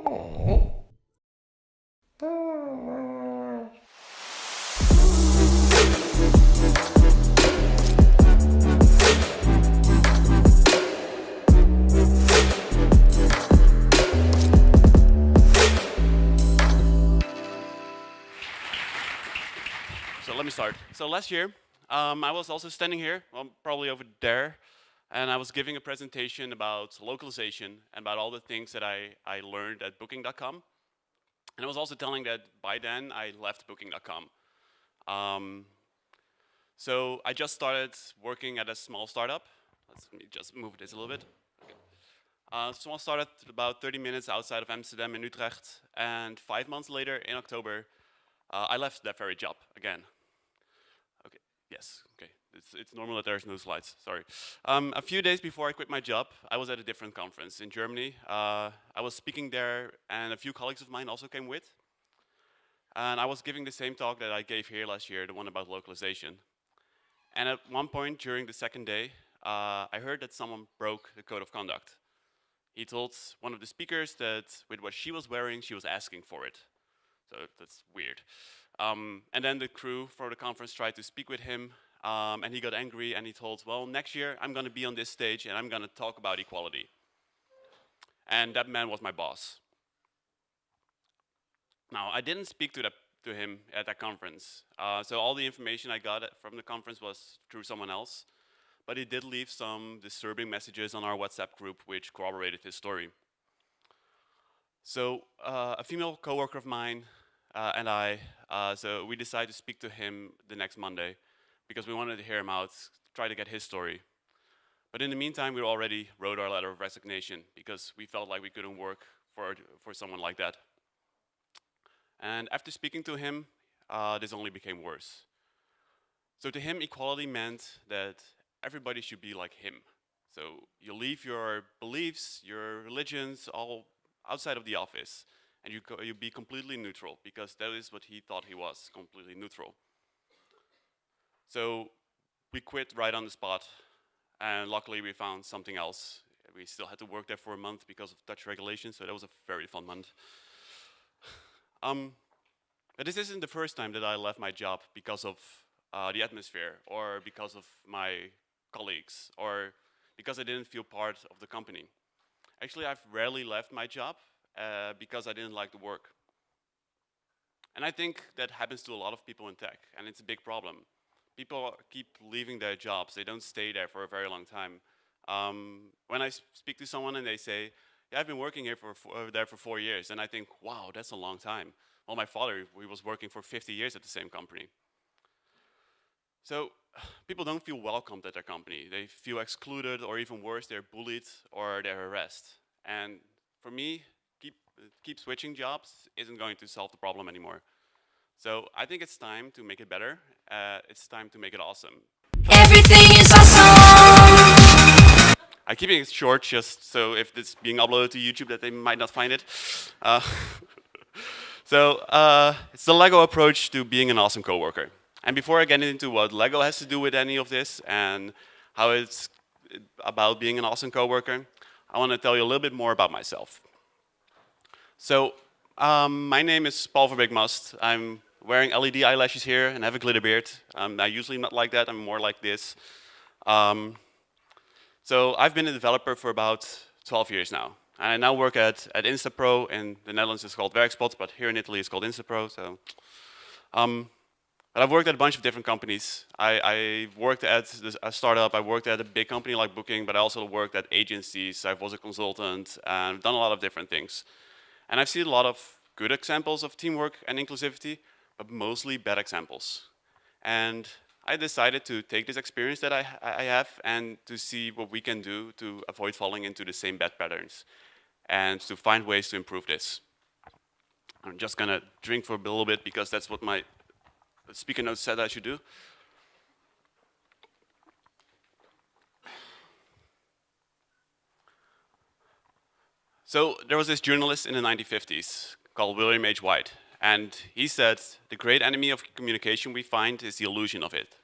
So let me start. So last year, I was also standing here, well, probably over there, and I was giving a presentation about localization and about all the things that I learned at Booking.com. And I was also telling that by then I left Booking.com. So I just started working at a small startup. Let me just move this a little bit. Small startup about 30 minutes outside of Amsterdam in Utrecht. And 5 months later, in October, I left that very job again. Okay, yes, okay. It's normal that there's no slides, sorry. A few days before I quit my job, I was at a different conference in Germany. I was speaking there, and a few colleagues of mine also came with. And I was giving the same talk that I gave here last year, the one about localization. And at one point during the second day, I heard that someone broke the code of conduct. He told one of the speakers that with what she was wearing, she was asking for it. So that's weird. And then the crew for the conference tried to speak with him, and he got angry and he told, well, next year I'm going to be on this stage and I'm going to talk about equality. And that man was my boss. Now, I didn't speak to him at that conference. So all the information I got from the conference was through someone else. But he did leave some disturbing messages on our WhatsApp group which corroborated his story. So a female coworker of mine and I, so we decided to speak to him the next Monday because we wanted to hear him out, try to get his story. But in the meantime, we already wrote our letter of resignation because we felt like we couldn't work for someone like that. And after speaking to him, this only became worse. So to him, equality meant that everybody should be like him. So you leave your beliefs, your religions, all outside of the office, and you be completely neutral, because that is what he thought he was, completely neutral. So we quit right on the spot, and luckily we found something else. We still had to work there for a month because of Dutch regulations, so that was a very fun month. But this isn't the first time that I left my job because of the atmosphere, or because of my colleagues, or because I didn't feel part of the company. Actually, I've rarely left my job because I didn't like the work. And I think that happens to a lot of people in tech, and it's a big problem. People keep leaving their jobs. They don't stay there for a very long time. When I speak to someone and they say, yeah, I've been working here there for 4 years, and I think, wow, that's a long time. Well, my father, he was working for 50 years at the same company. So people don't feel welcomed at their company. They feel excluded, or even worse, they're bullied or they're harassed. And for me, keep switching jobs isn't going to solve the problem anymore. So I think it's time to make it better. It's time to make it awesome. Everything is awesome. I'm keeping it short just so if it's being uploaded to YouTube that they might not find it. It's the Lego approach to being an awesome coworker. And before I get into what Lego has to do with any of this and how it's about being an awesome coworker, I want to tell you a little bit more about myself. So my name is Paul van Mast. I'm wearing LED eyelashes here and have a glitter beard. I'm usually not like that, I'm more like this. So I've been a developer for about 12 years now. I now work at Instapro. In the Netherlands it's called Werkspot, but here in Italy it's called Instapro. So, but I've worked at a bunch of different companies. I worked at a startup, I worked at a big company like Booking, but I also worked at agencies. I was a consultant, and I've done a lot of different things. And I've seen a lot of good examples of teamwork and inclusivity, but mostly bad examples. And I decided to take this experience that I have and to see what we can do to avoid falling into the same bad patterns and to find ways to improve this. I'm just gonna drink for a little bit because that's what my speaker notes said I should do. So there was this journalist in the 1950s called William H. White, and he said, the great enemy of communication we find is the illusion of it.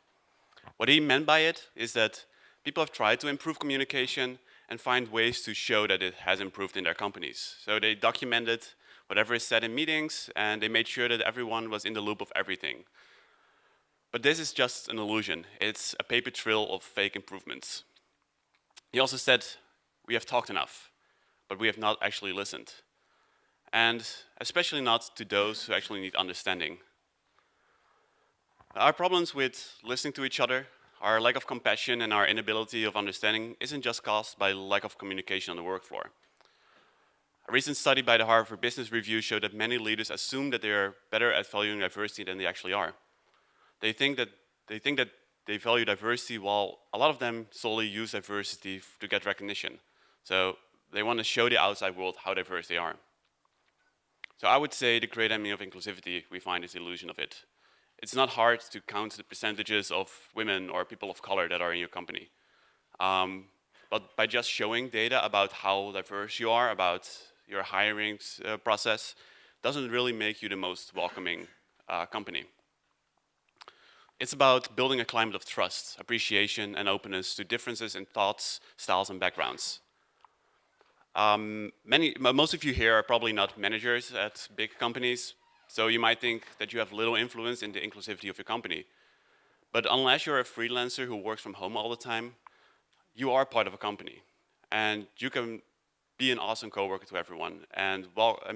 What he meant by it is that people have tried to improve communication, and find ways to show that it has improved in their companies. So they documented whatever is said in meetings, and they made sure that everyone was in the loop of everything. But this is just an illusion. It's a paper trail of fake improvements. He also said, we have talked enough, but we have not actually listened. And especially not to those who actually need understanding. Our problems with listening to each other, our lack of compassion, and our inability of understanding isn't just caused by lack of communication on the work floor. A recent study by the Harvard Business Review showed that many leaders assume that they are better at valuing diversity than they actually are. They think that they value diversity while a lot of them solely use diversity to get recognition. So they want to show the outside world how diverse they are. So I would say the great enemy of inclusivity we find is the illusion of it. It's not hard to count the percentages of women or people of color that are in your company. But by just showing data about how diverse you are, about your hiring process, doesn't really make you the most welcoming company. It's about building a climate of trust, appreciation, and openness to differences in thoughts, styles, and backgrounds. Most of you here are probably not managers at big companies, so you might think that you have little influence in the inclusivity of your company. But unless you're a freelancer who works from home all the time, you are part of a company. And you can be an awesome coworker to everyone and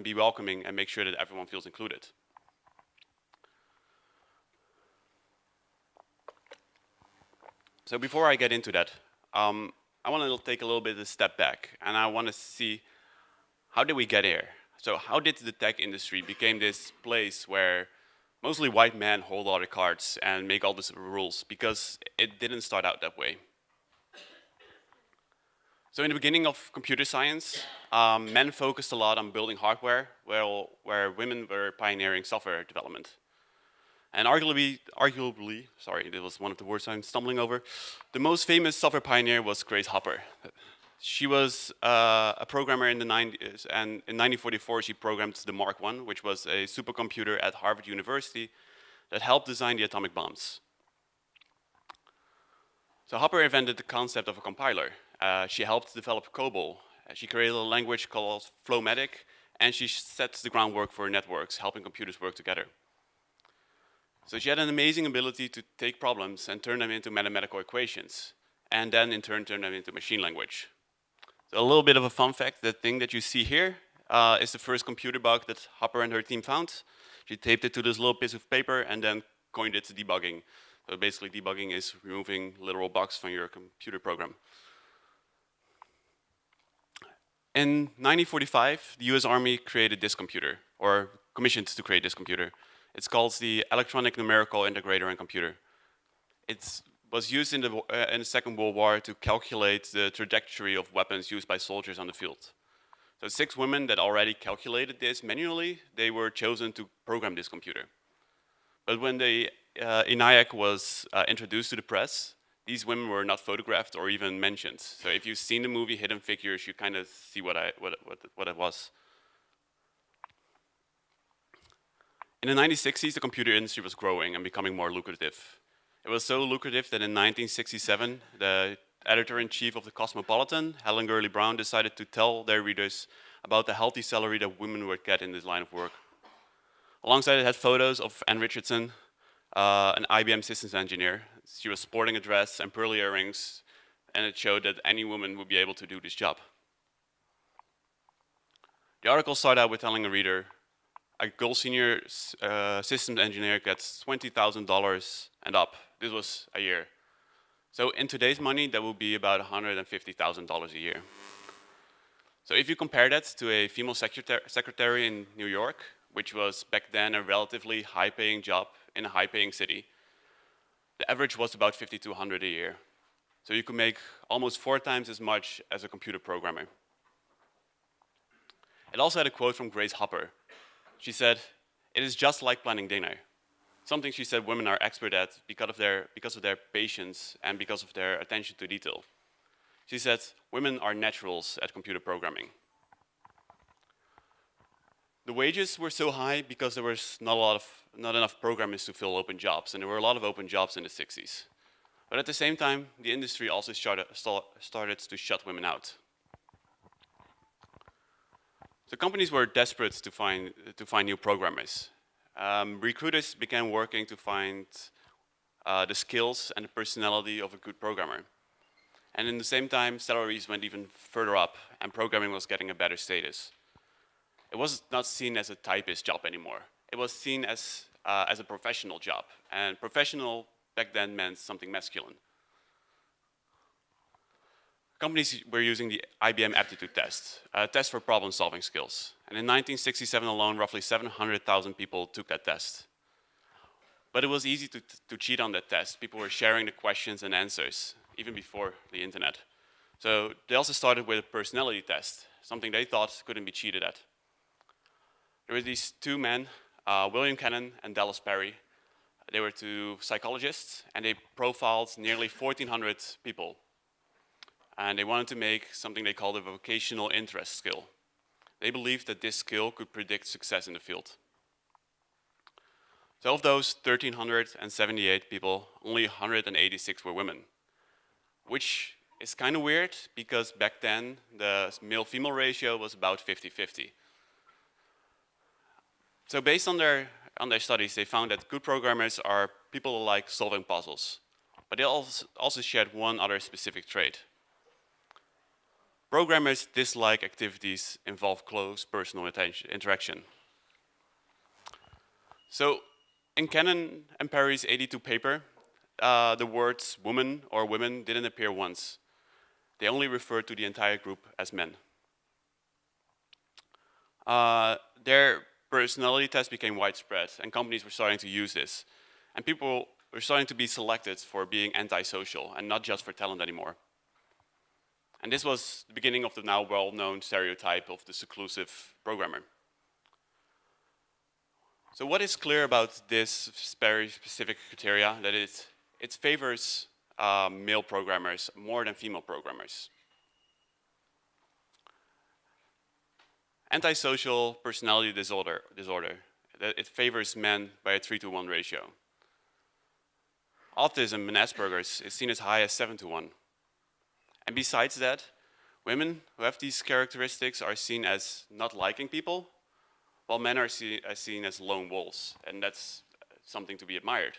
be welcoming and make sure that everyone feels included. So before I get into that, I want to take a little bit of a step back, and I want to see how did we get here? So how did the tech industry become this place where mostly white men hold all the cards and make all the rules? Because it didn't start out that way. So in the beginning of computer science, men focused a lot on building hardware, where women were pioneering software development. And arguably, sorry, that was one of the words I'm stumbling over, the most famous software pioneer was Grace Hopper. She was a programmer in the 90s, and in 1944 she programmed the Mark I, which was a supercomputer at Harvard University that helped design the atomic bombs. So Hopper invented the concept of a compiler. She helped develop COBOL. She created a language called Flowmatic, and she sets the groundwork for networks, helping computers work together. So she had an amazing ability to take problems and turn them into mathematical equations, and then in turn turn them into machine language. So a little bit of a fun fact, the thing that you see here is the first computer bug that Hopper and her team found. She taped it to this little piece of paper and then coined it to debugging. So basically debugging is removing literal bugs from your computer program. In 1945, the US Army created this computer, or commissioned to create this computer. It's called the Electronic Numerical Integrator and Computer. It was used in the Second World War to calculate the trajectory of weapons used by soldiers on the field. So 6 women that already calculated this manually, they were chosen to program this computer. But when the ENIAC was introduced to the press, these women were not photographed or even mentioned. So if you've seen the movie Hidden Figures, you kind of see what it was. In the 1960s, the computer industry was growing and becoming more lucrative. It was so lucrative that in 1967, the editor-in-chief of the Cosmopolitan, Helen Gurley Brown, decided to tell their readers about the healthy salary that women would get in this line of work. Alongside it had photos of Ann Richardson, an IBM systems engineer. She was sporting a dress and pearly earrings, and it showed that any woman would be able to do this job. The article started out with telling a reader, a girl senior systems engineer gets $20,000 and up. This was a year. So in today's money, that would be about $150,000 a year. So if you compare that to a female secretary in New York, which was back then a relatively high-paying job in a high-paying city, the average was about $5,200 a year. So you could make almost 4 times as much as a computer programmer. It also had a quote from Grace Hopper. She said, "It is just like planning dinner." Something she said women are expert at because of their patience and because of their attention to detail. She said, "Women are naturals at computer programming." The wages were so high because there was not enough programmers to fill open jobs, and there were a lot of open jobs in the 60s. But at the same time, the industry also started to shut women out. So companies were desperate to find new programmers. Recruiters began working to find the skills and the personality of a good programmer. And in the same time, salaries went even further up, and programming was getting a better status. It was not seen as a typist job anymore. It was seen as a professional job, and professional back then meant something masculine. Companies were using the IBM aptitude test, a test for problem-solving skills. And in 1967 alone, roughly 700,000 people took that test. But it was easy to cheat on that test. People were sharing the questions and answers, even before the internet. So they also started with a personality test, something they thought couldn't be cheated at. There were these two men, William Cannon and Dallas Perry. They were two psychologists, and they profiled nearly 1,400 people. And they wanted to make something they called a vocational interest skill. They believed that this skill could predict success in the field. So of those 1,378 people, only 186 were women, which is kind of weird because back then the male-female ratio was about 50-50. So based on their studies, they found that good programmers are people who like solving puzzles, but they also shared one other specific trait. Programmers dislike activities involve close personal interaction. So in Cannon and Perry's 82 paper, the words woman or women didn't appear once. They only referred to the entire group as men. Their personality test became widespread, and companies were starting to use this. And people were starting to be selected for being antisocial and not just for talent anymore. And this was the beginning of the now well-known stereotype of the seclusive programmer. So what is clear about this very specific criteria? That it favors male programmers more than female programmers. Antisocial personality disorder, it favors men by a 3-to-1 ratio. Autism and Asperger's is seen as high as 7-to-1. And besides that, women who have these characteristics are seen as not liking people, while men are seen as lone wolves, and that's something to be admired.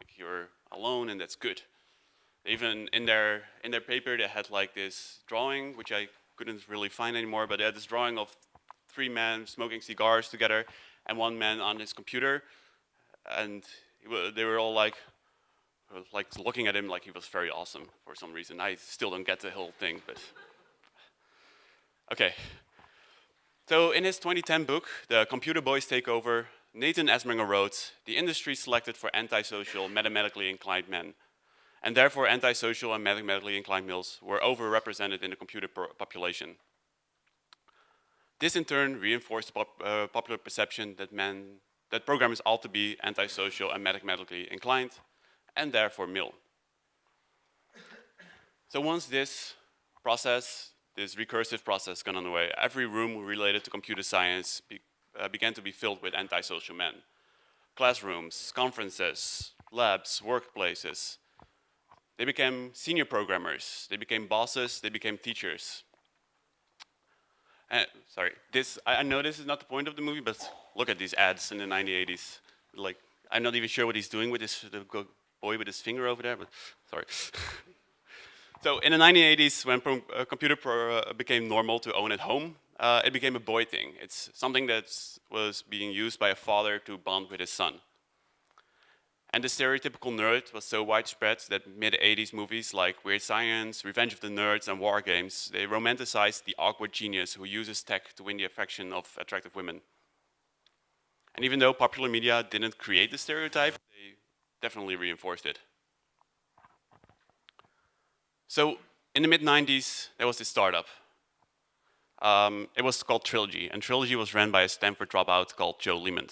Like you're alone, and that's good. Even in their paper, they had like this drawing, which I couldn't really find anymore, but they had this drawing of 3 men smoking cigars together, and 1 man on his computer, and they were all like looking at him like he was very awesome for some reason. I still don't get the whole thing, but okay. So in his 2010 book, The Computer Boys Take Over, Nathan Esminger wrote, "The industry selected for antisocial, mathematically inclined men, and therefore antisocial and mathematically inclined males were overrepresented in the computer population. This in turn reinforced the popular perception that programmers ought to be antisocial and mathematically inclined, and therefore male." So once this recursive process got underway, every room related to computer science began to be filled with antisocial men. Classrooms, conferences, labs, workplaces. They became senior programmers, they became bosses, they became teachers. I know this is not the point of the movie, but look at these ads in the 1980s. Like, I'm not even sure what he's doing with the boy with his finger over there, but sorry. So in the 1980s, when computer became normal to own at home, it became a boy thing. It's something that was being used by a father to bond with his son. And the stereotypical nerd was so widespread that mid-80s movies like Weird Science, Revenge of the Nerds, and War Games, they romanticized the awkward genius who uses tech to win the affection of attractive women. And even though popular media didn't create the stereotype, they definitely reinforced it. So in the mid-90s, there was this startup. It was called Trilogy, and Trilogy was ran by a Stanford dropout called Joe Lehman.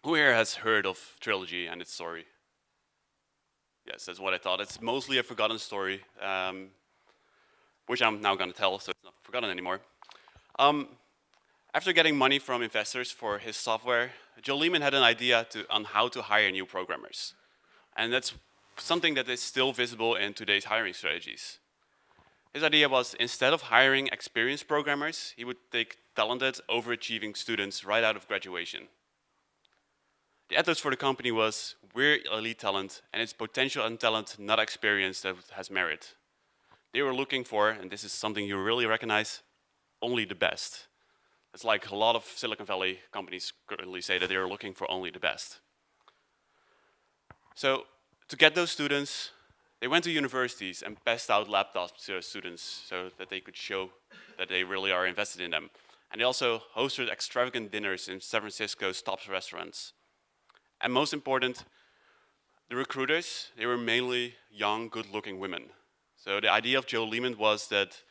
Who here has heard of Trilogy and its story? Yes, that's what I thought. It's mostly a forgotten story, which I'm now going to tell, so it's not forgotten anymore. After getting money from investors for his software, Joe Lehman had an idea on how to hire new programmers. And that's something that is still visible in today's hiring strategies. His idea was instead of hiring experienced programmers, he would take talented, overachieving students right out of graduation. The ethos for the company was, we're elite talent, and it's potential and talent, not experience, that has merit. They were looking for, and this is something you really recognize, only the best. It's like a lot of Silicon Valley companies currently say that they are looking for only the best. So to get those students, they went to universities and passed out laptops to their students so that they could show that they really are invested in them. And they also hosted extravagant dinners in San Francisco's top restaurants. And most important, the recruiters, they were mainly young, good-looking women. So the idea of Joe Lehman was that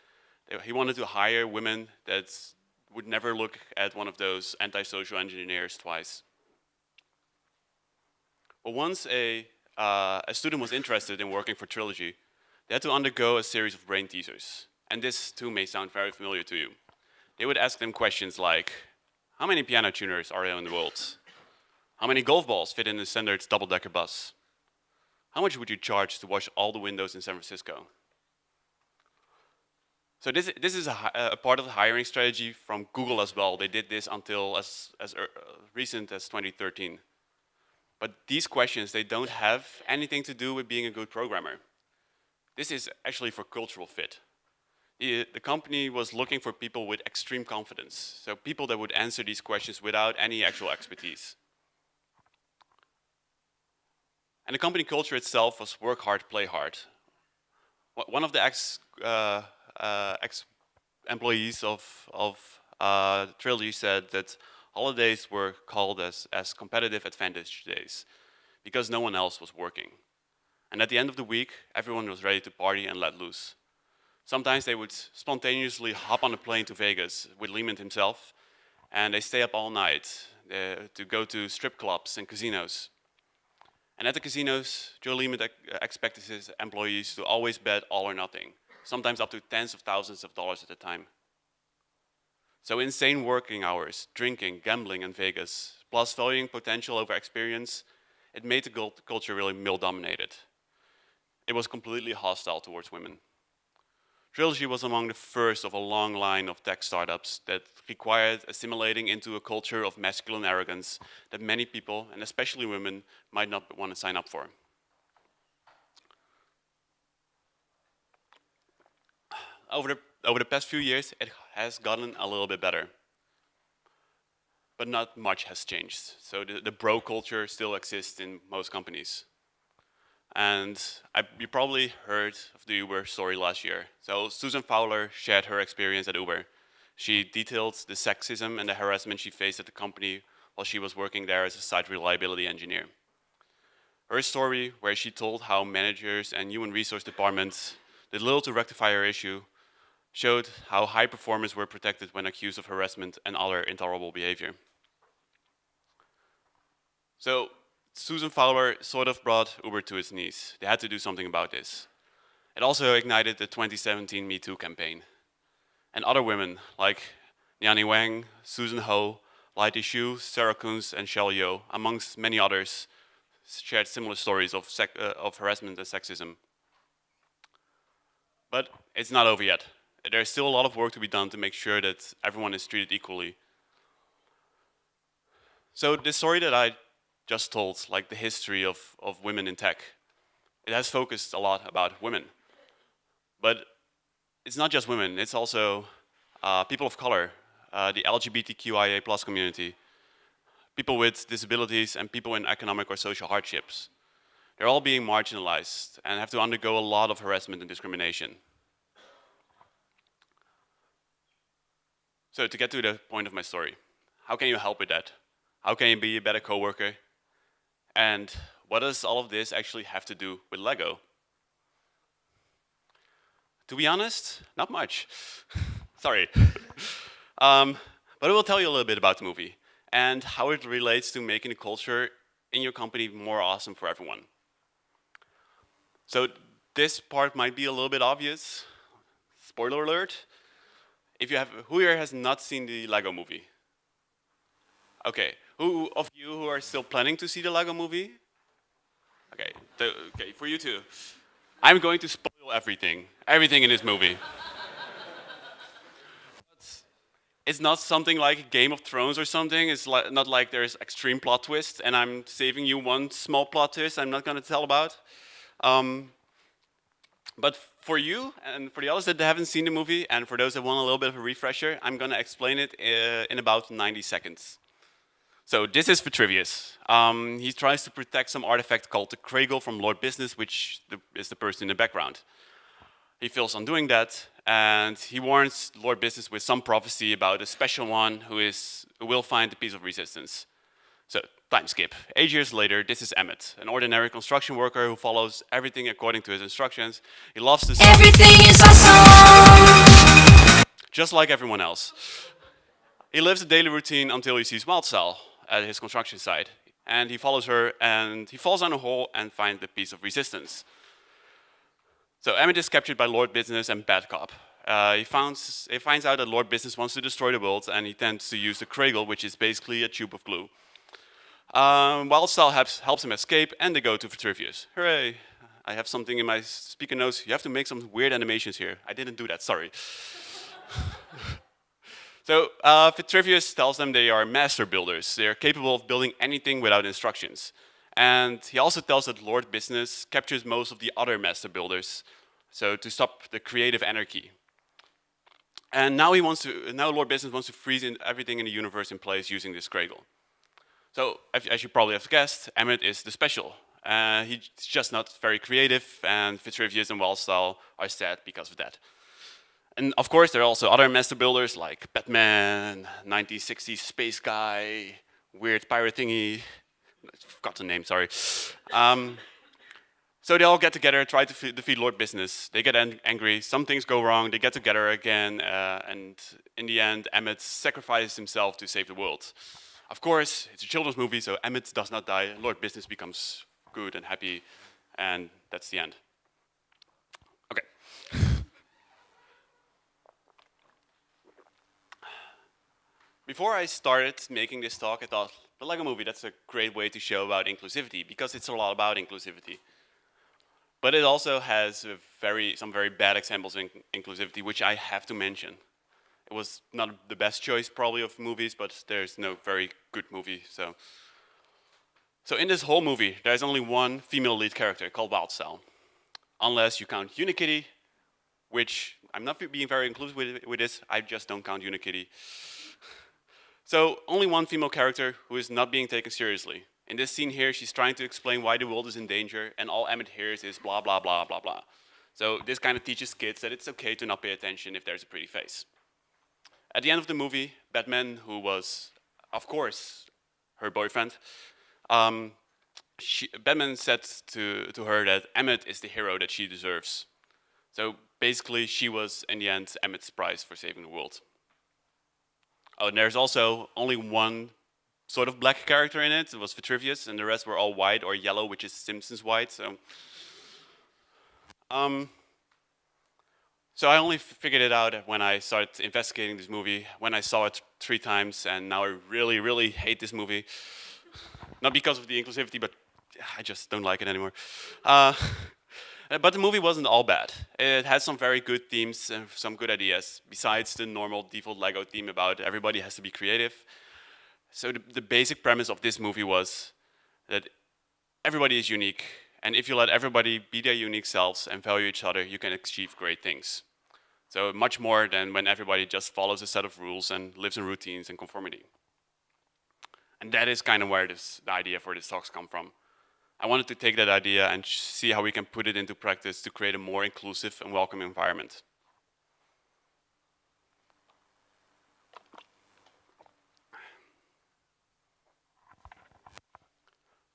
he wanted to hire women that would never look at one of those antisocial engineers twice. But once a student was interested in working for Trilogy, they had to undergo a series of brain teasers. And this too may sound very familiar to you. They would ask them questions like, how many piano tuners are there in the world? How many golf balls fit in a standard double-decker bus? How much would you charge to wash all the windows in San Francisco? So this is a part of the hiring strategy from Google as well. They did this until as recent as 2013. But these questions, they don't have anything to do with being a good programmer. This is actually for cultural fit. The company was looking for people with extreme confidence, so people that would answer these questions without any actual expertise. And the company culture itself was work hard, play hard. One of the ex-employees of Trilogy said that holidays were called as competitive advantage days because no one else was working. And at the end of the week, everyone was ready to party and let loose. Sometimes they would spontaneously hop on a plane to Vegas with Lehman himself, and they stay up all night to go to strip clubs and casinos. And at the casinos, Joe Lehman expected his employees to always bet all or nothing, sometimes up to tens of thousands of dollars at a time. So insane working hours, drinking, gambling in Vegas, plus valuing potential over experience, it made the culture really male-dominated. It was completely hostile towards women. Trilogy was among the first of a long line of tech startups that required assimilating into a culture of masculine arrogance that many people, and especially women, might not want to sign up for. Over the past few years, it has gotten a little bit better. But not much has changed. So the bro culture still exists in most companies. And you probably heard of the Uber story last year. So Susan Fowler shared her experience at Uber. She detailed the sexism and the harassment she faced at the company while she was working there as a site reliability engineer. Her story, where she told how managers and human resource departments did little to rectify her issue, showed how high performers were protected when accused of harassment and other intolerable behavior. So Susan Fowler sort of brought Uber to its knees. They had to do something about this. It also ignited the 2017 Me Too campaign. And other women like Niani Wang, Susan Ho, Lighty Xu, Sarah Kunz, and Shell Yo, amongst many others, shared similar stories of harassment and sexism. But it's not over yet. There's still a lot of work to be done to make sure that everyone is treated equally. So the story that I just told, like the history of women in tech, it has focused a lot about women. But it's not just women, it's also people of color, the LGBTQIA+ community, people with disabilities, and people in economic or social hardships. They're all being marginalized and have to undergo a lot of harassment and discrimination. So to get to the point of my story, how can you help with that? How can you be a better coworker? And what does all of this actually have to do with Lego? To be honest, not much. Sorry. But I will tell you a little bit about the movie and how it relates to making the culture in your company more awesome for everyone. So this part might be a little bit obvious. Spoiler alert. Who here has not seen the Lego movie? Okay, who of you who are still planning to see the Lego movie? Okay, for you too. I'm going to spoil Everything. Everything in this movie. It's not something like Game of Thrones or something. It's not like there's extreme plot twist, and I'm saving you one small plot twist I'm not going to tell about. Um, but for you and for the others that haven't seen the movie, and for those that want a little bit of a refresher, I'm going to explain it in about 90 seconds. So this is Vitruvius. He tries to protect some artifact called the Cradle from Lord Business, which is the person in the background. He fails on doing that, and he warns Lord Business with some prophecy about a special one who will find the piece of resistance. So, time skip. 8 years later, this is Emmett, an ordinary construction worker who follows everything according to his instructions. He loves the sun. Everything is awesome! Just like everyone else. He lives a daily routine until he sees Wildstyle at his construction site. And he follows her, and he falls down a hole and finds the piece of resistance. So Emmett is captured by Lord Business and Bad Cop. He finds out that Lord Business wants to destroy the world, and he tends to use the Cradle, which is basically a tube of glue. Wildstyle helps him escape, and they go to Vitruvius. Hooray! I have something in my speaker notes. You have to make some weird animations here. I didn't do that, sorry. So Vitruvius tells them they are master builders. They are capable of building anything without instructions. And he also tells that Lord Business captures most of the other master builders, so to stop the creative anarchy. And now Lord Business wants to freeze everything in the universe in place using this Cradle. So, as you probably have guessed, Emmett is the special. He's just not very creative, and Vitruvius and Wildstyle are sad because of that. And of course, there are also other master builders like Batman, 1960s space guy, weird pirate thingy. I forgot the name, sorry. So they all get together, try to defeat Lord Business. They get angry, some things go wrong, they get together again, and in the end, Emmett sacrifices himself to save the world. Of course, it's a children's movie, so Emmett does not die. Lord Business becomes good and happy, and that's the end. Okay. Before I started making this talk, I thought, the Lego Movie, that's a great way to show about inclusivity, because it's a lot about inclusivity. But it also has some very bad examples of inclusivity, which I have to mention. It was not the best choice, probably, of movies, but there's no very good movie, so. So in this whole movie, there's only one female lead character called Wildstyle. Unless you count Unikitty, which I'm not being very inclusive with this, I just don't count Unikitty. So only one female character who is not being taken seriously. In this scene here, she's trying to explain why the world is in danger, and all Emmett hears is blah, blah, blah, blah, blah. So this kind of teaches kids that it's okay to not pay attention if there's a pretty face. At the end of the movie, Batman, who was, of course, her boyfriend, Batman said to her that Emmett is the hero that she deserves. So basically, she was, in the end, Emmett's prize for saving the world. Oh, and there's also only one sort of black character in it. It was Vitruvius, and the rest were all white or yellow, which is Simpsons white. So I only figured it out when I started investigating this movie, when I saw it 3 times, and now I really, really hate this movie. Not because of the inclusivity, but I just don't like it anymore. But the movie wasn't all bad. It had some very good themes and some good ideas, besides the normal default Lego theme about everybody has to be creative. So the basic premise of this movie was that everybody is unique, and if you let everybody be their unique selves and value each other, you can achieve great things. So much more than when everybody just follows a set of rules and lives in routines and conformity. And that is kind of where the idea for this talks come from. I wanted to take that idea and see how we can put it into practice to create a more inclusive and welcoming environment.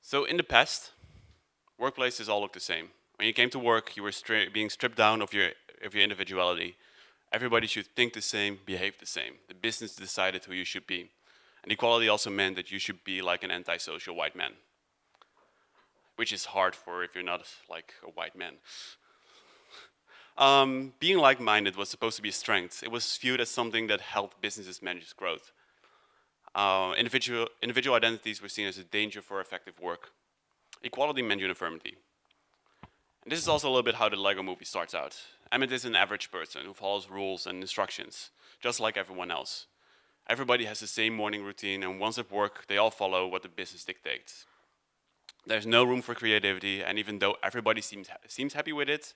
So in the past, workplaces all looked the same. When you came to work, you were being stripped down of your individuality. Everybody should think the same, behave the same. The business decided who you should be. And equality also meant that you should be like an antisocial white man. Which is hard if you're not like a white man. Being like-minded was supposed to be a strength. It was viewed as something that helped businesses manage growth. Individual identities were seen as a danger for effective work. Equality meant uniformity. And this is also a little bit how the Lego movie starts out. Emmett is an average person who follows rules and instructions, just like everyone else. Everybody has the same morning routine, and once at work, they all follow what the business dictates. There's no room for creativity, and even though everybody seems happy with it,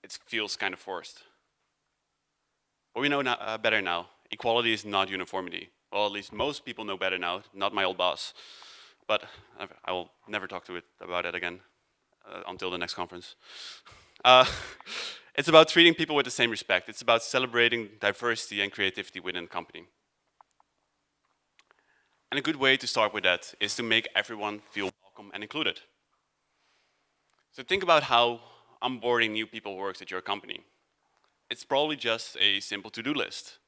it feels kind of forced. But we know better now. Equality is not uniformity. Well, at least most people know better now, not my old boss. But I will never talk to it about it again until the next conference. It's about treating people with the same respect. It's about celebrating diversity and creativity within the company. And a good way to start with that is to make everyone feel welcome and included. So think about how onboarding new people works at your company. It's probably just a simple to-do list.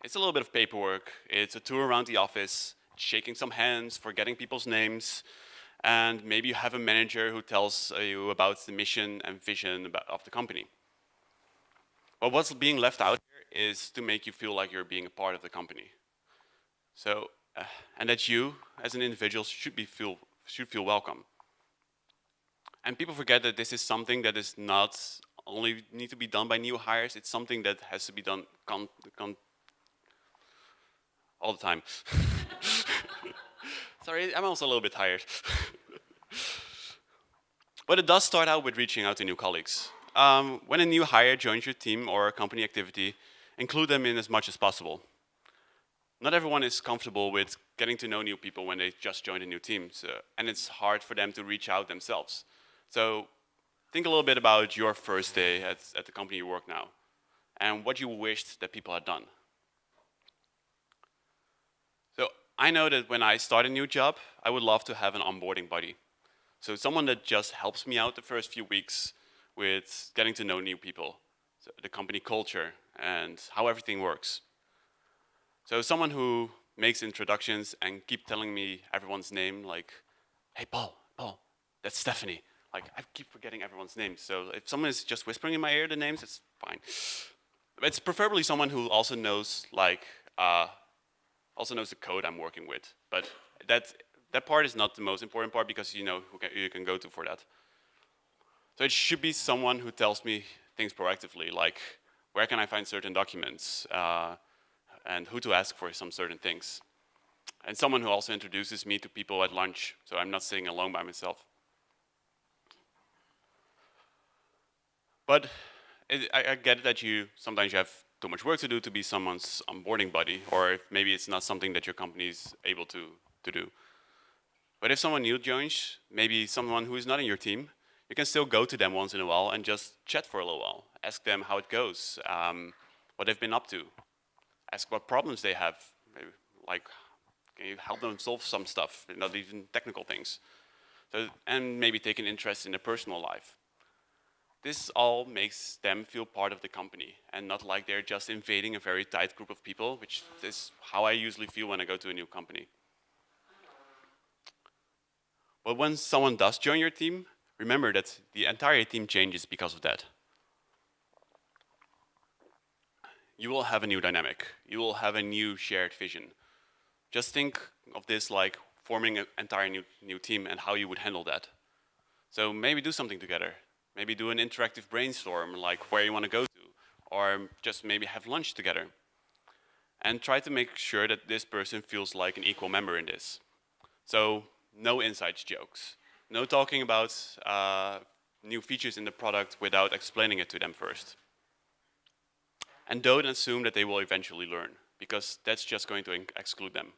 It's a little bit of paperwork, it's a tour around the office, shaking some hands, forgetting people's names, and maybe you have a manager who tells you about the mission and vision of the company. But what's being left out here is to make you feel like you're being a part of the company. So, and that you, as an individual, should feel welcome. And people forget that this is something that is not only need to be done by new hires, it's something that has to be done all the time. Sorry, I'm also a little bit tired. But it does start out with reaching out to new colleagues. When a new hire joins your team or a company activity, include them in as much as possible. Not everyone is comfortable with getting to know new people when they just joined a new team, and it's hard for them to reach out themselves. So think a little bit about your first day at the company you work now, and what you wished that people had done. So I know that when I start a new job, I would love to have an onboarding buddy. So someone that just helps me out the first few weeks with getting to know new people, so the company culture, and how everything works. So someone who makes introductions and keep telling me everyone's name, like, hey, Paul, that's Stephanie. Like, I keep forgetting everyone's names. So if someone is just whispering in my ear the names, it's fine. But it's preferably someone who also knows, like, also knows the code I'm working with. But that part is not the most important part because you know who you can go to for that. So it should be someone who tells me things proactively, like where can I find certain documents, and who to ask for some certain things. And someone who also introduces me to people at lunch, so I'm not sitting alone by myself. But I get that sometimes you have too much work to do to be someone's onboarding buddy, or maybe it's not something that your company is able to do. But if someone new joins, maybe someone who is not in your team, you can still go to them once in a while and just chat for a little while. Ask them how it goes, what they've been up to. Ask what problems they have, maybe, like can you help them solve some stuff, not even technical things. So, and maybe take an interest in their personal life. This all makes them feel part of the company and not like they're just invading a very tight group of people, which is how I usually feel when I go to a new company. But when someone does join your team, remember that the entire team changes because of that. You will have a new dynamic. You will have a new shared vision. Just think of this like forming an entire new team and how you would handle that. So maybe do something together. Maybe do an interactive brainstorm, like where you want to go to, or just maybe have lunch together. And try to make sure that this person feels like an equal member in this. So no inside jokes. No talking about new features in the product without explaining it to them first. And don't assume that they will eventually learn, because that's just going to exclude them.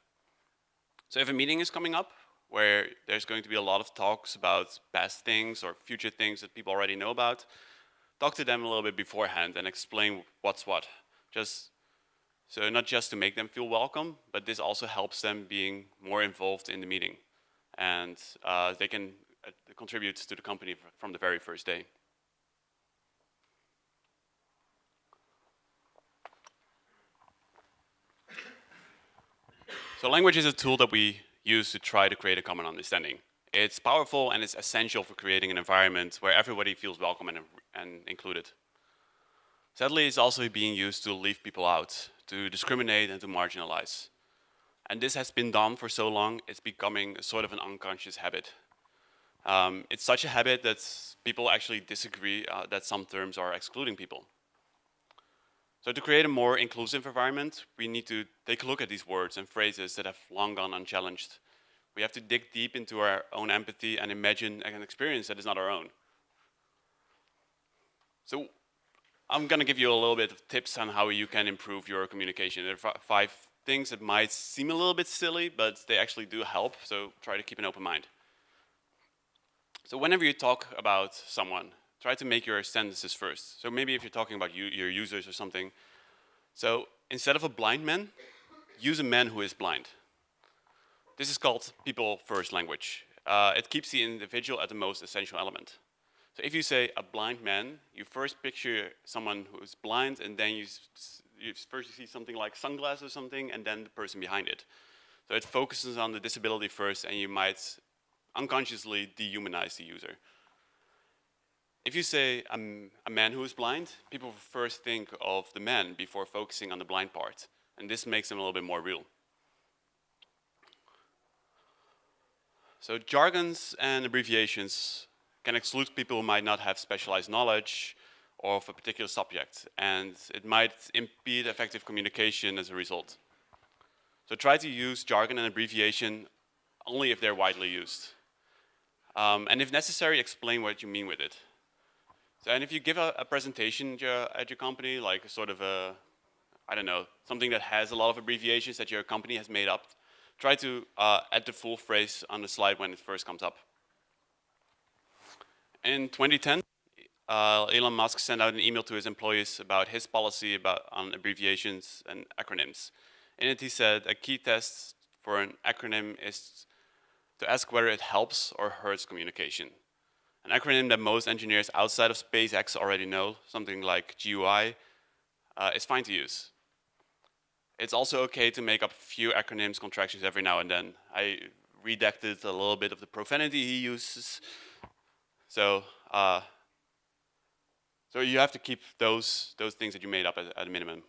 So if a meeting is coming up where there's going to be a lot of talks about past things or future things that people already know about, talk to them a little bit beforehand and explain what's what. So not just to make them feel welcome, but this also helps them being more involved in the meeting. And they can contribute to the company from the very first day. So language is a tool that we use to try to create a common understanding. It's powerful and it's essential for creating an environment where everybody feels welcome and included. Sadly, it's also being used to leave people out, to discriminate and to marginalize. And this has been done for so long, it's becoming a sort of an unconscious habit. It's such a habit that people actually disagree that some terms are excluding people. So to create a more inclusive environment, we need to take a look at these words and phrases that have long gone unchallenged. We have to dig deep into our own empathy and imagine an experience that is not our own. So I'm going to give you a little bit of tips on how you can improve your communication. There are 5 things that might seem a little bit silly, but they actually do help, so try to keep an open mind. So whenever you talk about someone, try to make your sentences first. So maybe if you're talking about your users or something, so instead of a blind man, use a man who is blind. This is called people first language. It keeps the individual at the most essential element. So if you say a blind man, you first picture someone who is blind, and then you first see something like sunglasses or something, and then the person behind it. So it focuses on the disability first, and you might unconsciously dehumanize the user. If you say a man who is blind, people first think of the man before focusing on the blind part, and this makes them a little bit more real. So jargons and abbreviations can exclude people who might not have specialized knowledge of a particular subject, and it might impede effective communication as a result. So try to use jargon and abbreviation only if they're widely used. And if necessary, explain what you mean with it. So, and if you give a presentation at your company, like sort of a, I don't know, something that has a lot of abbreviations that your company has made up, try to add the full phrase on the slide when it first comes up. In 2010, Elon Musk sent out an email to his employees about his policy on abbreviations and acronyms. In it, he said a key test for an acronym is to ask whether it helps or hurts communication. An acronym that most engineers outside of SpaceX already know, something like GUI, is fine to use. It's also okay to make up a few acronyms, contractions every now and then. I redacted a little bit of the profanity he uses. So you have to keep those things that you made up at a minimum.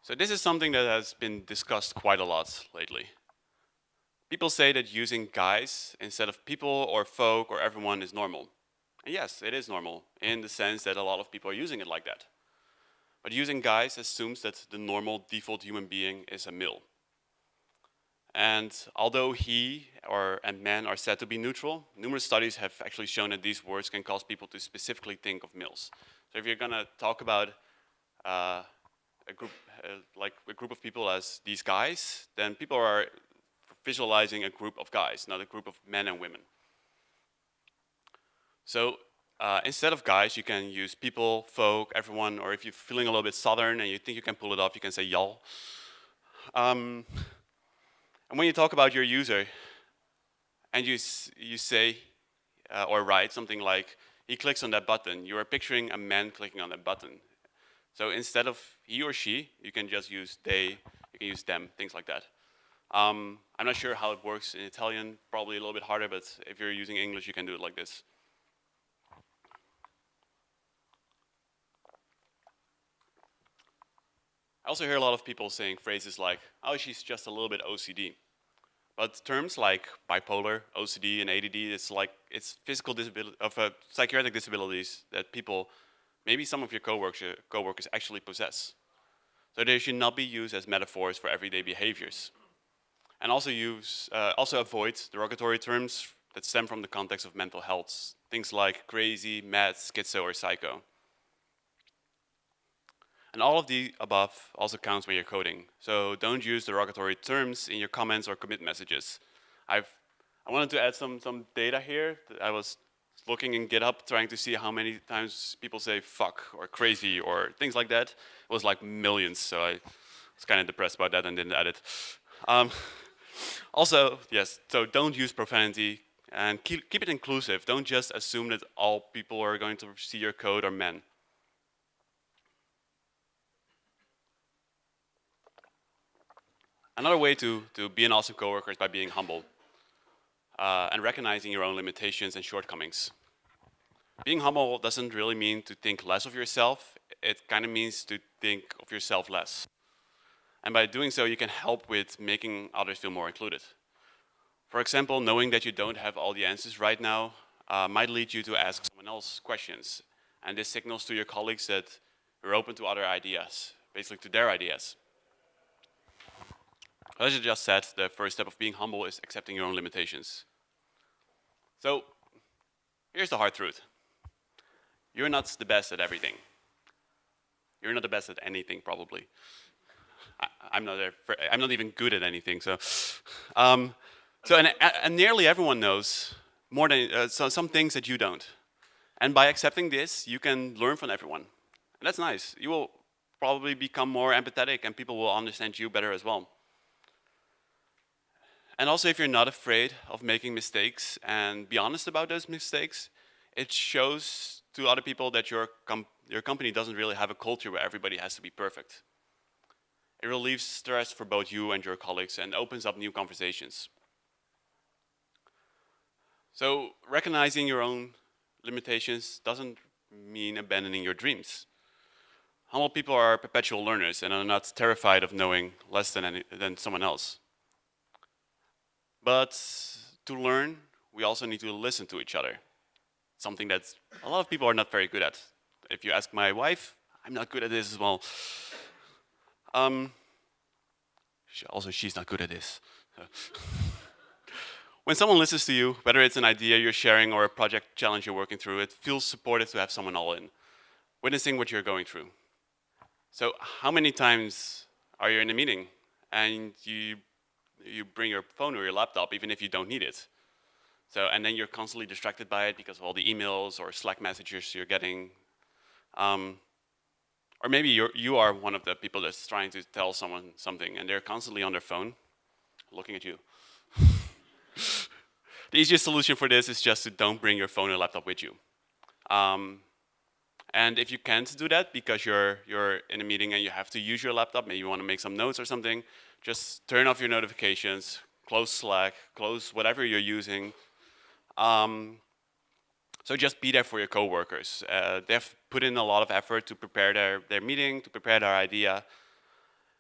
So this is something that has been discussed quite a lot lately. People say that using guys instead of people or folk or everyone is normal. And yes, it is normal in the sense that a lot of people are using it like that. But using guys assumes that the normal default human being is a male. And although he and men are said to be neutral, numerous studies have actually shown that these words can cause people to specifically think of males. So if you're going to talk about a group of people as these guys, then people are visualizing a group of guys, not a group of men and women. So instead of guys, you can use people, folk, everyone, or if you're feeling a little bit southern and you think you can pull it off, you can say y'all. And when you talk about your user, and you say or write something like, he clicks on that button, you are picturing a man clicking on that button. So instead of he or she, you can just use they, you can use them, things like that. I'm not sure how it works in Italian, probably a little bit harder, but if you're using English, you can do it like this. I also hear a lot of people saying phrases like, oh, she's just a little bit OCD. But terms like bipolar, OCD, and ADD, it's physical disability, psychiatric disabilities that people, maybe some of your coworkers actually possess. So they should not be used as metaphors for everyday behaviors. And also avoid derogatory terms that stem from the context of mental health. Things like crazy, mad, schizo, or psycho. And all of the above also counts when you're coding. So don't use derogatory terms in your comments or commit messages. I wanted to add some data here. I was looking in GitHub trying to see how many times people say fuck or crazy or things like that. It was like millions, so I was kind of depressed about that and didn't add it. Also, yes, so don't use profanity and keep it inclusive. Don't just assume that all people are going to see your code are men. Another way to be an awesome coworker is by being humble and recognizing your own limitations and shortcomings. Being humble doesn't really mean to think less of yourself. It kind of means to think of yourself less. And by doing so, you can help with making others feel more included. For example, knowing that you don't have all the answers right now might lead you to ask someone else questions. And this signals to your colleagues that you're open to other ideas, basically to their ideas. As I just said, the first step of being humble is accepting your own limitations. So, here's the hard truth. You're not the best at everything. You're not the best at anything, probably. I'm not even good at anything. And nearly everyone knows more than some things that you don't. And by accepting this, you can learn from everyone. And that's nice. You will probably become more empathetic and people will understand you better as well. And also, if you're not afraid of making mistakes and be honest about those mistakes, it shows to other people that your company doesn't really have a culture where everybody has to be perfect. It relieves stress for both you and your colleagues and opens up new conversations. So recognizing your own limitations doesn't mean abandoning your dreams. Humble people are perpetual learners and are not terrified of knowing less than someone else. But to learn, we also need to listen to each other. Something that a lot of people are not very good at. If you ask my wife, I'm not good at this as well. She's not good at this. When someone listens to you, whether it's an idea you're sharing or a project challenge you're working through, it feels supportive to have someone all in, witnessing what you're going through. So how many times are you in a meeting and you bring your phone or your laptop even if you don't need it? And then you're constantly distracted by it because of all the emails or Slack messages you're getting. Or maybe you are one of the people that's trying to tell someone something and they're constantly on their phone looking at you. The easiest solution for this is just to don't bring your phone or laptop with you. And if you can't do that because you're in a meeting and you have to use your laptop, maybe you want to make some notes or something, just turn off your notifications, close Slack, close whatever you're using. So just be there for your coworkers. They have put in a lot of effort to prepare their meeting, to prepare their idea,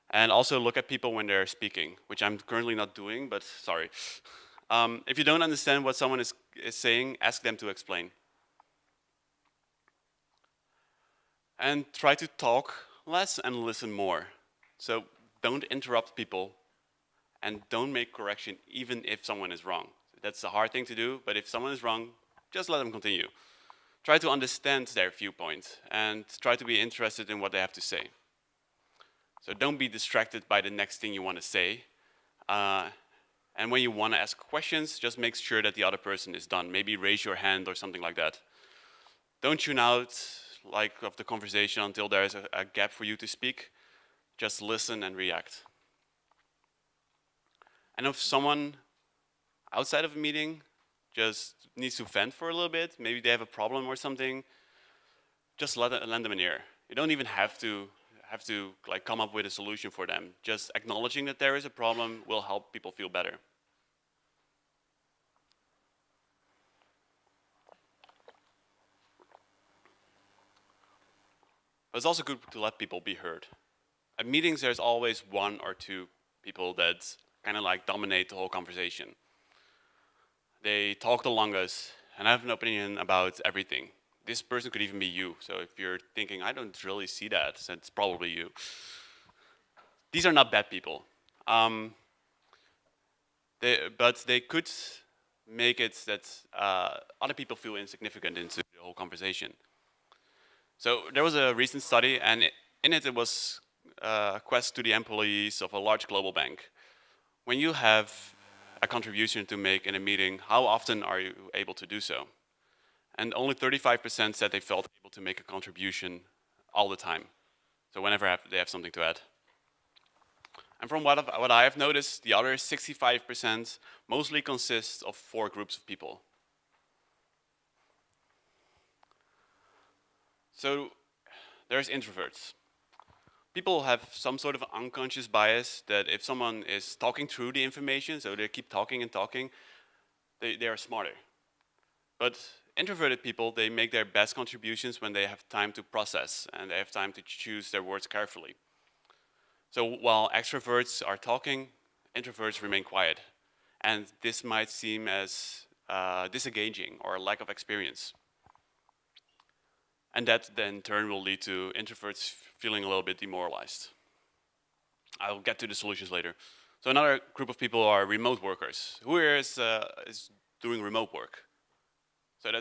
and also look at people when they're speaking, which I'm currently not doing, but sorry. If you don't understand what someone is saying, ask them to explain. And try to talk less and listen more. So don't interrupt people and don't make correction even if someone is wrong. That's a hard thing to do, but if someone is wrong, just let them continue. Try to understand their viewpoint and try to be interested in what they have to say. So don't be distracted by the next thing you want to say. And when you want to ask questions, just make sure that the other person is done. Maybe raise your hand or something like that. Don't tune out of the conversation until there is a gap for you to speak. Just listen and react. And if someone outside of a meeting just needs to vent for a little bit, maybe they have a problem or something, just lend them an ear. You don't even have to come up with a solution for them. Just acknowledging that there is a problem will help people feel better. But it's also good to let people be heard. At meetings, there's always one or two people that kind of dominate the whole conversation. They talk the longest and have an opinion about everything. This person could even be you. So if you're thinking, I don't really see that, so it's probably you. These are not bad people. But they could make it that other people feel insignificant into the whole conversation. So there was a recent study, and in it was a quest to the employees of a large global bank. When you have a contribution to make in a meeting, how often are you able to do so? And only 35% said they felt able to make a contribution all the time. So whenever they have something to add. And from what I have noticed, the other 65% mostly consists of 4 groups of people. So there's introverts. People have some sort of unconscious bias that if someone is talking through the information, so they keep talking and talking, they are smarter. But introverted people, they make their best contributions when they have time to process and they have time to choose their words carefully. So while extroverts are talking, introverts remain quiet. and this might seem as disengaging or a lack of experience. And that then in turn will lead to introverts feeling a little bit demoralized. I'll get to the solutions later. So another group of people are remote workers. Who here is doing remote work? So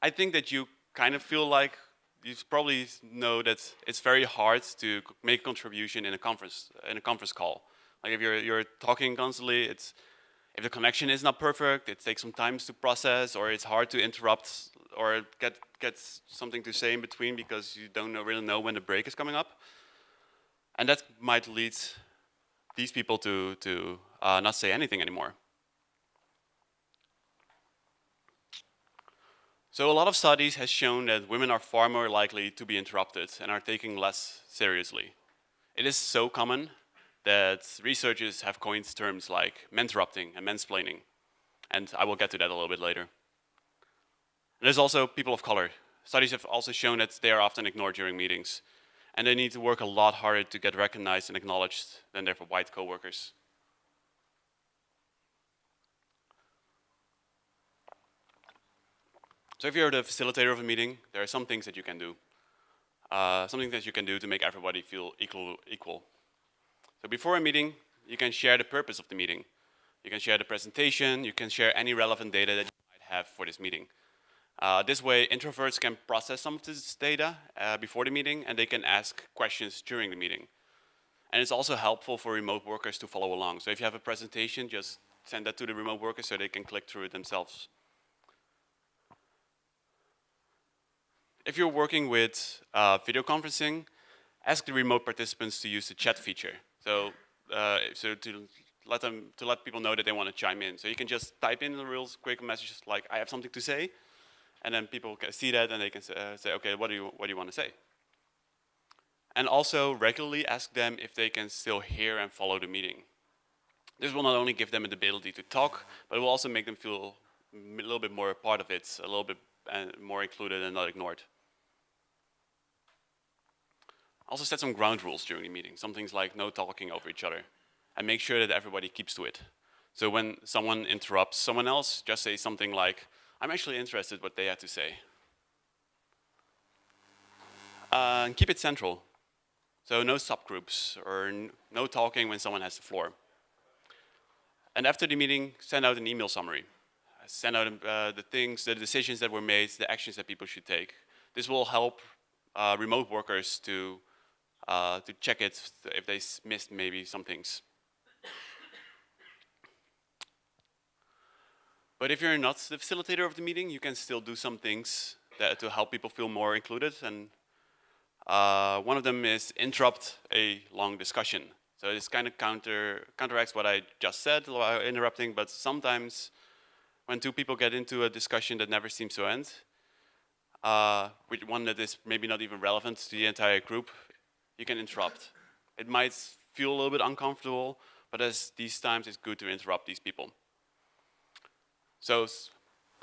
I think that you kind of feel like, you probably know that it's very hard to make a contribution in a conference call. Like if you're talking constantly, if the connection is not perfect, it takes some time to process, or it's hard to interrupt or get something to say in between because you don't really know when the break is coming up. And that might lead these people to not say anything anymore. So a lot of studies has shown that women are far more likely to be interrupted and are taken less seriously. It is so common that researchers have coined terms like menterrupting and mansplaining, and I will get to that a little bit later. And there's also people of color. Studies have also shown that they are often ignored during meetings, and they need to work a lot harder to get recognized and acknowledged than their white coworkers. So if you're the facilitator of a meeting, there are some things that you can do. Something that you can do to make everybody feel equal. So before a meeting, you can share the purpose of the meeting. You can share the presentation, you can share any relevant data that you might have for this meeting. This way, introverts can process some of this data before the meeting, and they can ask questions during the meeting. And it's also helpful for remote workers to follow along. So if you have a presentation, just send that to the remote workers so they can click through it themselves. If you're working with video conferencing, ask the remote participants to use the chat feature. So to let people know that they want to chime in. So you can just type in a real quick message like, I have something to say, and then people can see that and they can say, okay, what do you want to say? And also regularly ask them if they can still hear and follow the meeting. This will not only give them the ability to talk, but it will also make them feel a little bit more a part of it, a little bit more included and not ignored. Also set some ground rules during the meeting, some things like no talking over each other, and make sure that everybody keeps to it. So when someone interrupts someone else, just say something like, I'm actually interested what they have to say. And keep it central. So no subgroups or no talking when someone has the floor. And after the meeting, send out an email summary. Send out the decisions that were made, the actions that people should take. This will help remote workers to check it if they missed maybe some things. But if you're not the facilitator of the meeting, you can still do some things to help people feel more included. And one of them is interrupt a long discussion. So this kind of counteracts what I just said about interrupting, but sometimes when two people get into a discussion that never seems to end, with one that is maybe not even relevant to the entire group, you can interrupt. It might feel a little bit uncomfortable, but at these times it's good to interrupt these people. So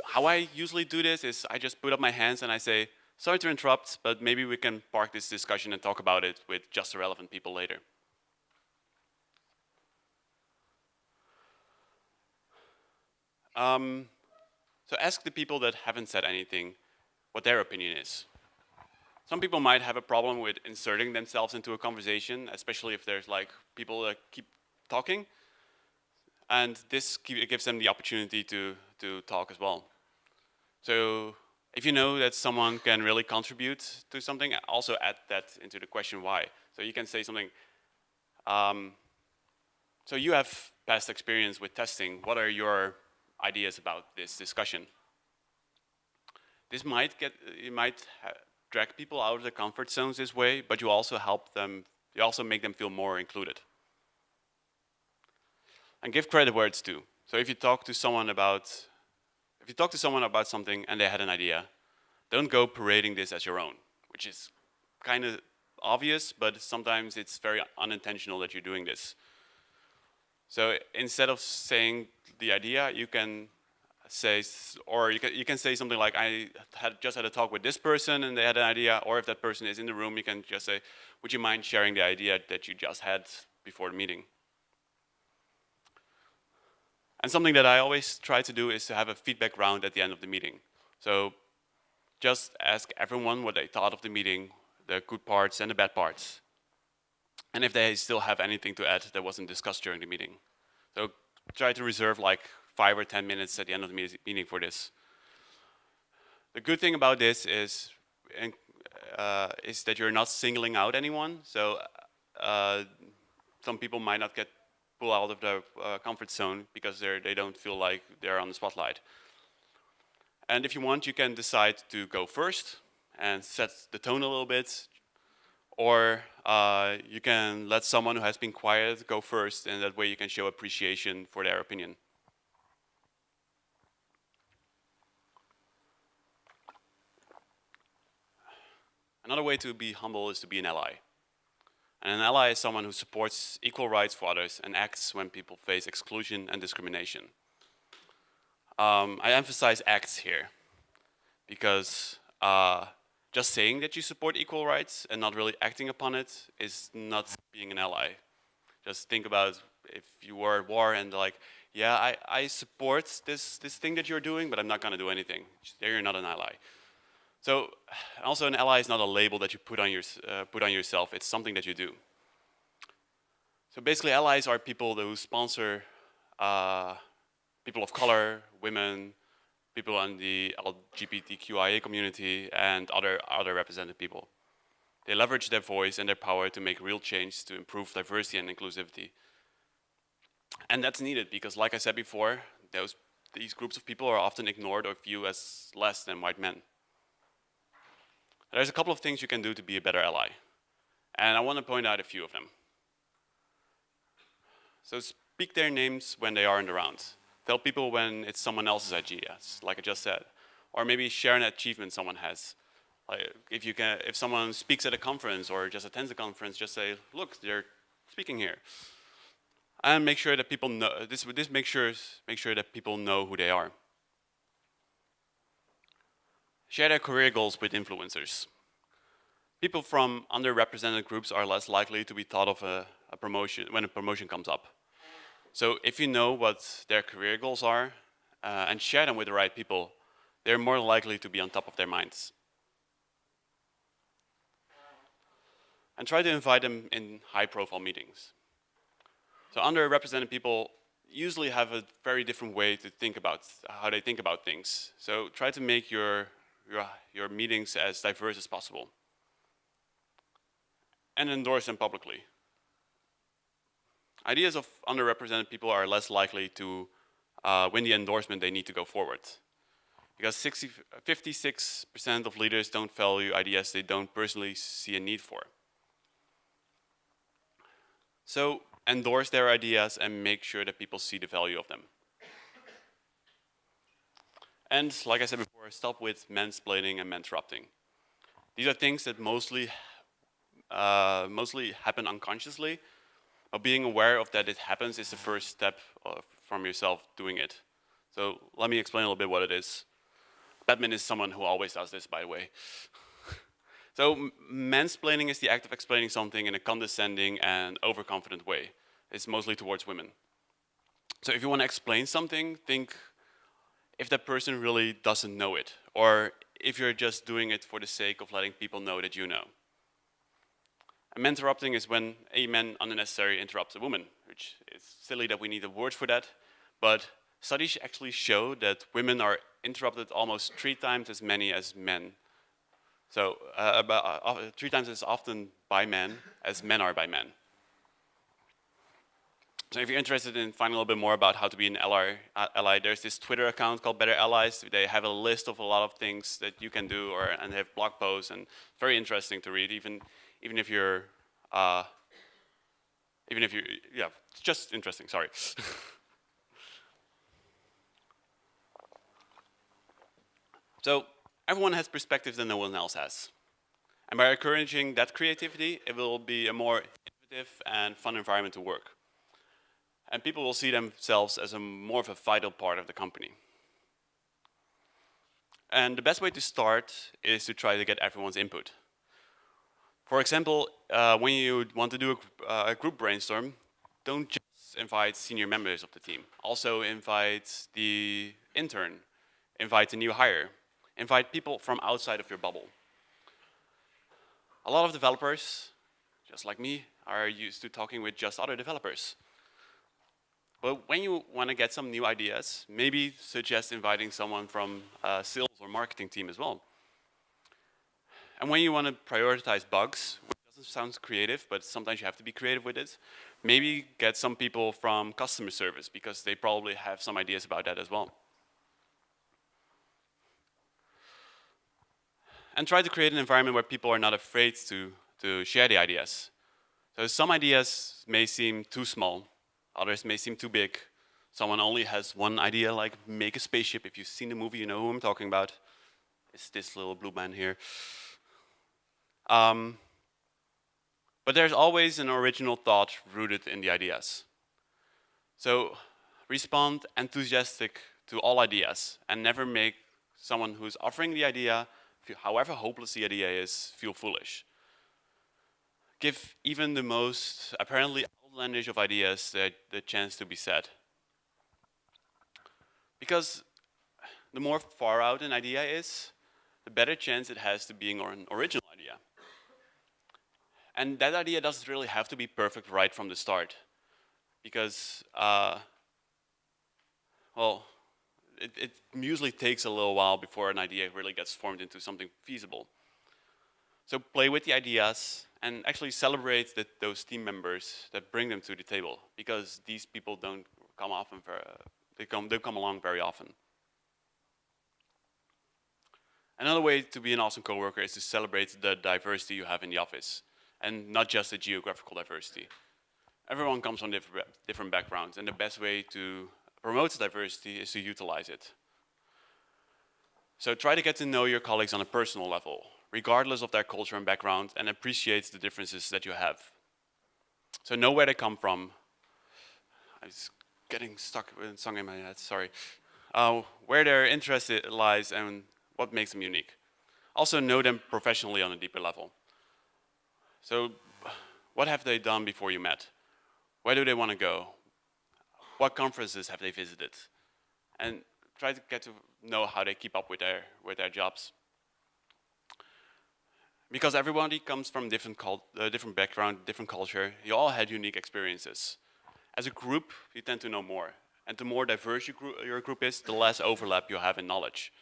how I usually do this is I just put up my hands and I say, sorry to interrupt, but maybe we can park this discussion and talk about it with just the relevant people later. So ask the people that haven't said anything what their opinion is. Some people might have a problem with inserting themselves into a conversation, especially if there's like people that keep talking. And this gives them the opportunity to talk as well. So if you know that someone can really contribute to something, also add that into the question why. So you can say something, so you have past experience with testing. What are your ideas about this discussion? This might drag people out of their comfort zones this way, but you also make them feel more included. And give credit where it's due. So if you talk to someone about something and they had an idea, don't go parading this as your own, which is kind of obvious, but sometimes it's very unintentional that you're doing this. So instead of saying the idea, you can say, or you can say something like, I just had a talk with this person and they had an idea, or if that person is in the room, you can just say, would you mind sharing the idea that you just had before the meeting? And something that I always try to do is to have a feedback round at the end of the meeting. So just ask everyone what they thought of the meeting, the good parts and the bad parts. And if they still have anything to add that wasn't discussed during the meeting. So try to reserve like 5 or 10 minutes at the end of the meeting for this. The good thing about this is that you're not singling out anyone. So some people might not get pulled out of their comfort zone because they don't feel like they're on the spotlight. And if you want, you can decide to go first and set the tone a little bit, or you can let someone who has been quiet go first, and that way you can show appreciation for their opinion. Another way to be humble is to be an ally. And an ally is someone who supports equal rights for others and acts when people face exclusion and discrimination. I emphasize acts here because just saying that you support equal rights and not really acting upon it is not being an ally. Just think about if you were at war and like, yeah, I support this thing that you're doing, but I'm not going to do anything. There you're not an ally. So also an ally is not a label that you put on yourself, it's something that you do. So basically allies are people who sponsor people of color, women, people in the LGBTQIA community, and other represented people. They leverage their voice and their power to make real change to improve diversity and inclusivity. And that's needed because, like I said before, these groups of people are often ignored or viewed as less than white men. There's a couple of things you can do to be a better ally. And I want to point out a few of them. So speak their names when they aren't around. Tell people when it's someone else's ideas, like I just said. Or maybe share an achievement someone has. Like if someone speaks at a conference or just attends a conference, just say, look, they're speaking here. And make sure that people know, make sure that people know who they are. Share their career goals with influencers. People from underrepresented groups are less likely to be thought of a promotion when a promotion comes up. So if you know what their career goals are and share them with the right people, they're more likely to be on top of their minds. And try to invite them in high-profile meetings. So underrepresented people usually have a very different way to think about how they think about things. So try to make your meetings as diverse as possible. And endorse them publicly. Ideas of underrepresented people are less likely to win the endorsement they need to go forward. Because 56% of leaders don't value ideas they don't personally see a need for. So endorse their ideas and make sure that people see the value of them. And like I said before, stop with mansplaining and mansrupting. These are things that mostly happen unconsciously, but being aware of that it happens is the first step from yourself doing it. So let me explain a little bit what it is. Batman is someone who always does this, by the way. So mansplaining is the act of explaining something in a condescending and overconfident way. It's mostly towards women. So if you want to explain something, think if that person really doesn't know it, or if you're just doing it for the sake of letting people know that you know. And mansrupting is when a man unnecessarily interrupts a woman, which is silly that we need a word for that, but studies actually show that women are interrupted almost 3 times as many as men. So about 3 times as often by men as men are by men. So if you're interested in finding a little bit more about how to be an ally, there's this Twitter account called Better Allies. They have a list of a lot of things that you can do, and they have blog posts, and it's very interesting to read, even if you're, yeah, it's just interesting, sorry. So everyone has perspectives that no one else has. And by encouraging that creativity, it will be a more innovative and fun environment to work. And people will see themselves as more of a vital part of the company. And the best way to start is to try to get everyone's input. For example, when you want to do a group brainstorm, don't just invite senior members of the team. Also invite the intern, invite the new hire, invite people from outside of your bubble. A lot of developers, just like me, are used to talking with just other developers. But when you want to get some new ideas, maybe suggest inviting someone from a sales or marketing team as well. And when you want to prioritize bugs, which doesn't sound creative, but sometimes you have to be creative with it, maybe get some people from customer service, because they probably have some ideas about that as well. And try to create an environment where people are not afraid to share the ideas. So some ideas may seem too small, others may seem too big. Someone only has one idea, like make a spaceship. If you've seen the movie, you know who I'm talking about. It's this little blue man here. But there's always an original thought rooted in the ideas. So respond enthusiastic to all ideas and never make someone who's offering the idea, however hopeless the idea is, feel foolish. Give even the most apparently outlandish of ideas the chance to be said. Because the more far out an idea is, the better chance it has to being an original idea. And that idea doesn't really have to be perfect right from the start. Because, well, it usually takes a little while before an idea really gets formed into something feasible. So play with the ideas and actually celebrate those team members that bring them to the table, because these people don't come often. They come along very often. Another way to be an awesome coworker is to celebrate the diversity you have in the office, and not just the geographical diversity. Everyone comes from different backgrounds, and the best way to promote diversity is to utilize it. So try to get to know your colleagues on a personal level, regardless of their culture and background, and appreciate the differences that you have. So know where they come from. I was getting stuck with a song in my head, sorry. Where their interest lies and what makes them unique. Also know them professionally on a deeper level. So what have they done before you met? Where do they want to go? What conferences have they visited? And try to get to know how they keep up with their jobs. Because everybody comes from different background, different culture. You all had unique experiences. As a group, you tend to know more. And the more diverse your group is, the less overlap you have in knowledge.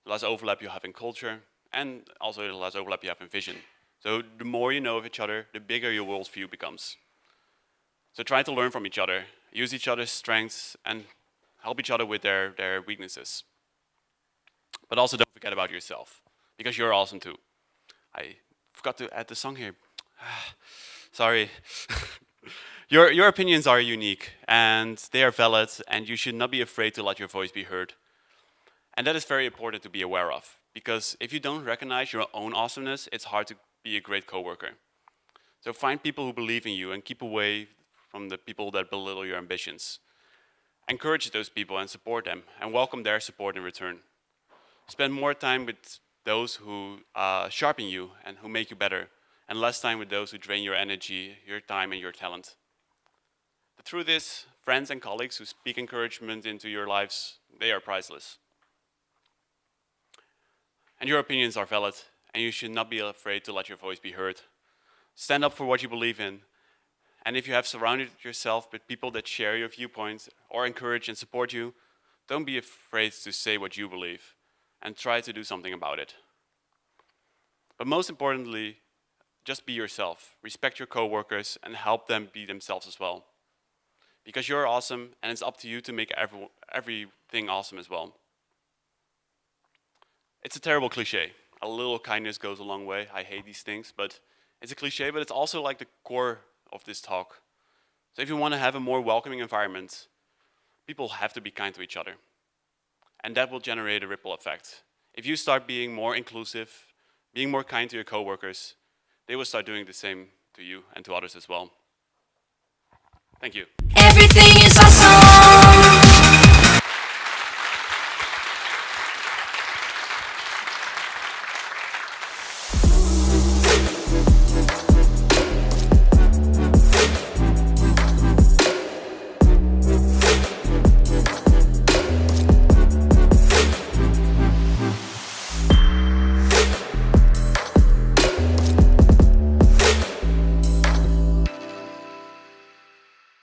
The less overlap you have in culture, and also the less overlap you have in vision. So the more you know of each other, the bigger your worldview becomes. So try to learn from each other, use each other's strengths, and help each other with their weaknesses. But also don't forget about yourself, because you're awesome too. I forgot to add the song here. Sorry. Your opinions are unique, and they are valid, and you should not be afraid to let your voice be heard. And that is very important to be aware of, because if you don't recognize your own awesomeness, it's hard to be a great coworker. So find people who believe in you and keep away from the people that belittle your ambitions. Encourage those people and support them, and welcome their support in return. Spend more time with those who sharpen you and who make you better, and less time with those who drain your energy, your time, and your talent. The truth is, friends and colleagues who speak encouragement into your lives, they are priceless. And your opinions are valid, and you should not be afraid to let your voice be heard. Stand up for what you believe in. And if you have surrounded yourself with people that share your viewpoints or encourage and support you, don't be afraid to say what you believe and try to do something about it. But most importantly, just be yourself. Respect your coworkers and help them be themselves as well. Because you're awesome, and it's up to you to make everything awesome as well. It's a terrible cliche. A little kindness goes a long way. I hate these things, but it's a cliche, but it's also like the core of this talk. So if you want to have a more welcoming environment, people have to be kind to each other. And that will generate a ripple effect. If you start being more inclusive, being more kind to your coworkers, they will start doing the same to you and to others as well. Thank you. Everything is awesome.